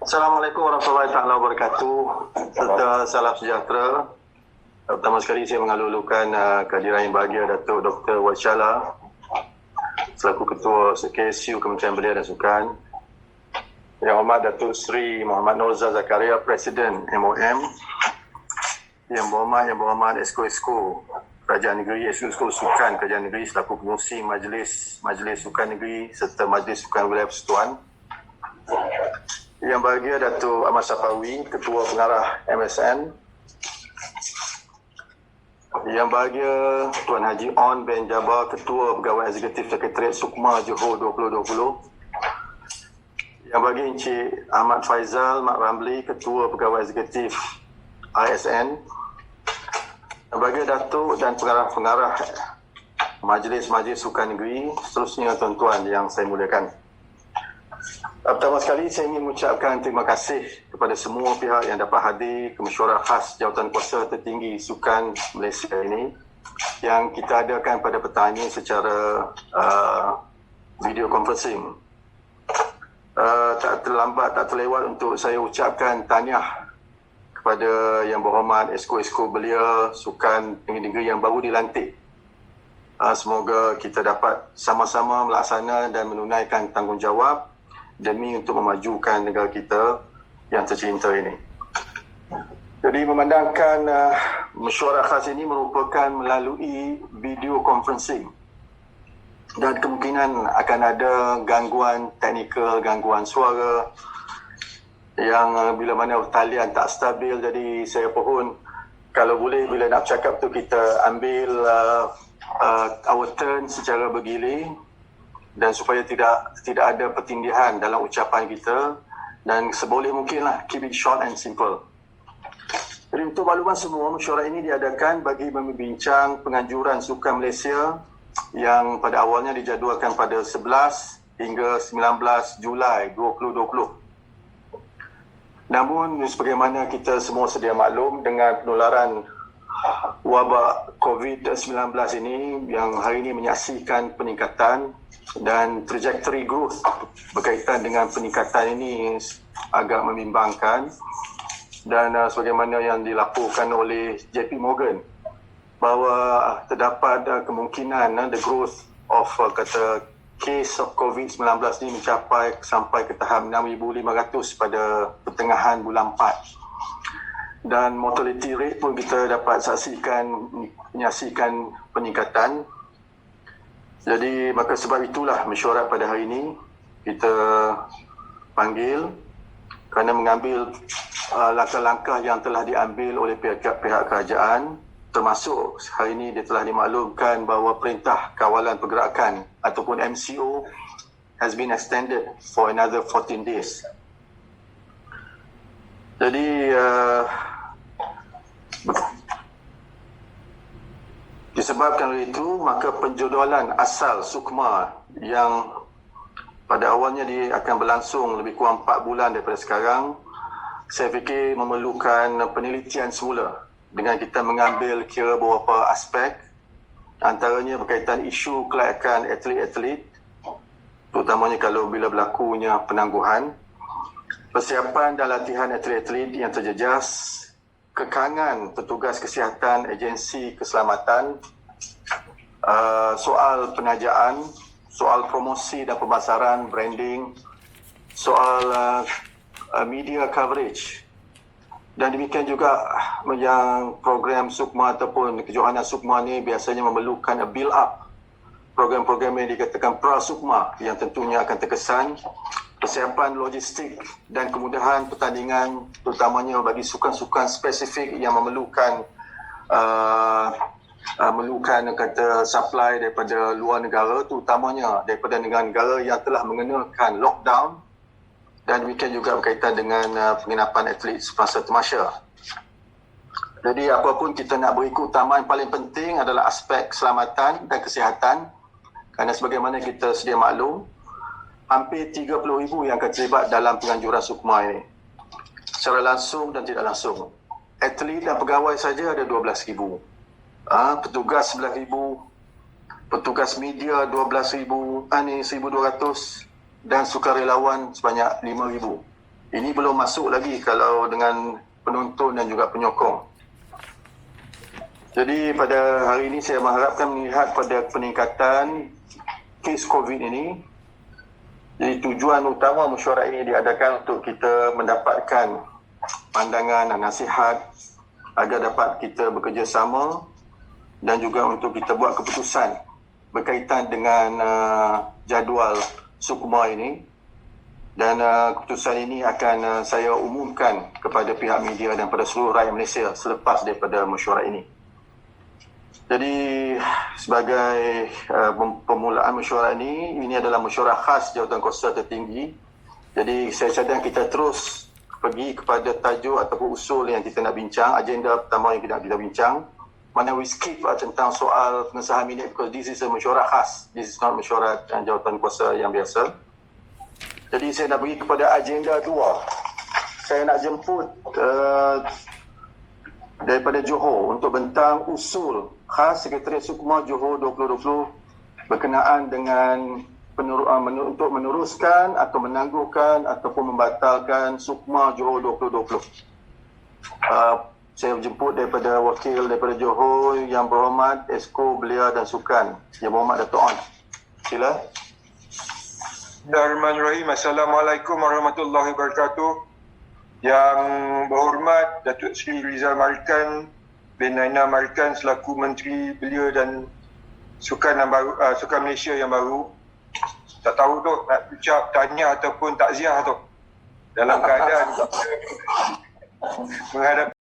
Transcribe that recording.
Assalamualaikum warahmatullahi taala wabarakatuh. Serta salam sejahtera. Pertama sekali saya mengalulukan kehadiran yang bahagia Datuk Dr. Wasyala selaku Ketua KSU Kementerian Belia dan Sukan. Yang Hormat Datuk Seri Muhammad Nurza Zakaria, Presiden MOM. Yang berhormat Esko Kerajaan Negeri, Esko Sukan Kerajaan Negeri selaku pengurusi Majlis Sukan Negeri serta Majlis Sukan Wilayah Persekutuan. Yang bahagia Datuk Ahmad Safawi, Ketua Pengarah MSN. Yang bahagia Tuan Haji On bin Jabar, Ketua Pegawai Eksekutif Sekretariat Sukma Johor 2020. Yang bahagia Encik Ahmad Faizal Mat Ramli, Ketua Pegawai Eksekutif ISN. Yang bahagia Datuk dan pengarah-pengarah Majlis Sukan Negeri, seterusnya tuan-tuan yang saya muliakan. Pertama sekali saya ingin mengucapkan terima kasih kepada semua pihak yang dapat hadir ke mesyuarat khas Jawatan Kuasa Tertinggi Sukan Malaysia ini yang kita adakan pada petang ini secara video conferencing. Tak terlambat, tak terlewat untuk saya ucapkan tahniah kepada Yang Berhormat Esko Belia Sukan Negeri yang baru dilantik. Semoga kita dapat sama-sama melaksana dan menunaikan tanggungjawab demi untuk memajukan negara kita yang tercinta ini. Jadi memandangkan mesyuarat khas ini merupakan melalui video conferencing dan kemungkinan akan ada gangguan teknikal, gangguan suara yang bila mana talian tak stabil. Jadi saya pohon kalau boleh bila nak bercakap tu kita ambil our turn secara bergilir dan supaya tidak ada pertindihan dalam ucapan kita dan seboleh mungkinlah keep it short and simple. Jadi untuk makluman semua, mesyuarat ini diadakan bagi membincang penganjuran Sukan Malaysia yang pada awalnya dijadualkan pada 11 hingga 19 Julai 2020. Namun sebagaimana kita semua sedia maklum dengan penularan wabak COVID-19 ini yang hari ini menyaksikan peningkatan dan trajectory growth berkaitan dengan peningkatan ini agak membimbangkan dan sebagaimana yang dilaporkan oleh JP Morgan bahawa terdapat kemungkinan the growth of case of COVID-19 ini mencapai sampai ke tahap 6,500 pada pertengahan bulan 4 dan mortality rate pun kita dapat menyaksikan peningkatan. Jadi maka sebab itulah mesyuarat pada hari ini kita panggil kerana mengambil langkah-langkah yang telah diambil oleh pihak kerajaan, termasuk hari ini dia telah dimaklumkan bahawa Perintah Kawalan Pergerakan ataupun MCO has been extended for another 14 days. Jadi disebabkan oleh itu, maka penjodolan asal Sukma yang pada awalnya dia akan berlangsung lebih kurang 4 bulan daripada sekarang, saya fikir memerlukan penelitian semula dengan kita mengambil kira beberapa aspek, antaranya berkaitan isu kelayakan atlet-atlet, terutamanya kalau bila berlakunya penangguhan, persiapan dan latihan atlet-atlet yang terjejas, kekangan petugas kesihatan, agensi keselamatan, soal penajaan, soal promosi dan pemasaran, branding, soal media coverage, dan demikian juga yang program Sukma ataupun kejohanan Sukma ni biasanya memerlukan build up program-program yang dikatakan pra-Sukma yang tentunya akan terkesan, persiapan logistik dan kemudahan pertandingan terutamanya bagi sukan-sukan spesifik yang memerlukan supply daripada luar negara, terutamanya daripada negara-negara yang telah mengenakan lockdown, dan demikian juga berkaitan dengan penginapan atlet semasa tamasya. Jadi apapun kita nak beri keutamaan paling penting adalah aspek keselamatan dan kesihatan, kerana sebagaimana kita sedia maklum, hampir 30,000 yang akan terlibat dalam penganjuran Sukma ini secara langsung dan tidak langsung. Atlet dan pegawai saja ada 12,000, petugas 11,000, petugas media 12,000, 1,200 dan sukarelawan sebanyak 5,000. Ini belum masuk lagi kalau dengan penonton dan juga penyokong. Jadi pada hari ini saya mengharapkan melihat pada peningkatan kes COVID ini. Jadi tujuan utama mesyuarat ini diadakan untuk kita mendapatkan pandangan dan nasihat agar dapat kita bekerjasama dan juga untuk kita buat keputusan berkaitan dengan jadual Sukma ini. Dan keputusan ini akan saya umumkan kepada pihak media dan pada seluruh rakyat Malaysia selepas daripada mesyuarat ini. Jadi sebagai permulaan mesyuarat ini adalah mesyuarat khas Jawatankuasa Tertinggi. Jadi saya cadang kita terus pergi kepada tajuk ataupun usul yang kita nak bincang, agenda pertama yang kita bincang. Mana we skip tentang soal pengesahan minit because this is a mesyuarat khas. This is not mesyuarat Jawatankuasa yang biasa. Jadi saya nak pergi kepada agenda 2. Saya nak jemput daripada Johor untuk bentang usul khas Sekretariat Sukma Johor 2020 berkenaan dengan untuk meneruskan atau menangguhkan ataupun membatalkan Sukma Johor 2020. Saya jemput daripada wakil daripada Johor Yang Berhormat Esko Belia dan Sukan, Yang Berhormat Dato' On. Sila. Bismillahirrahmanirrahim. Assalamualaikum warahmatullahi wabarakatuh. Yang berhormat Datuk Seri Rizal Marikan bin Naina Marikan selaku Menteri Belia dan Sukan Malaysia yang baru. Tak tahu tu nak ucap tahniah ataupun takziah tu dalam keadaan menghadapi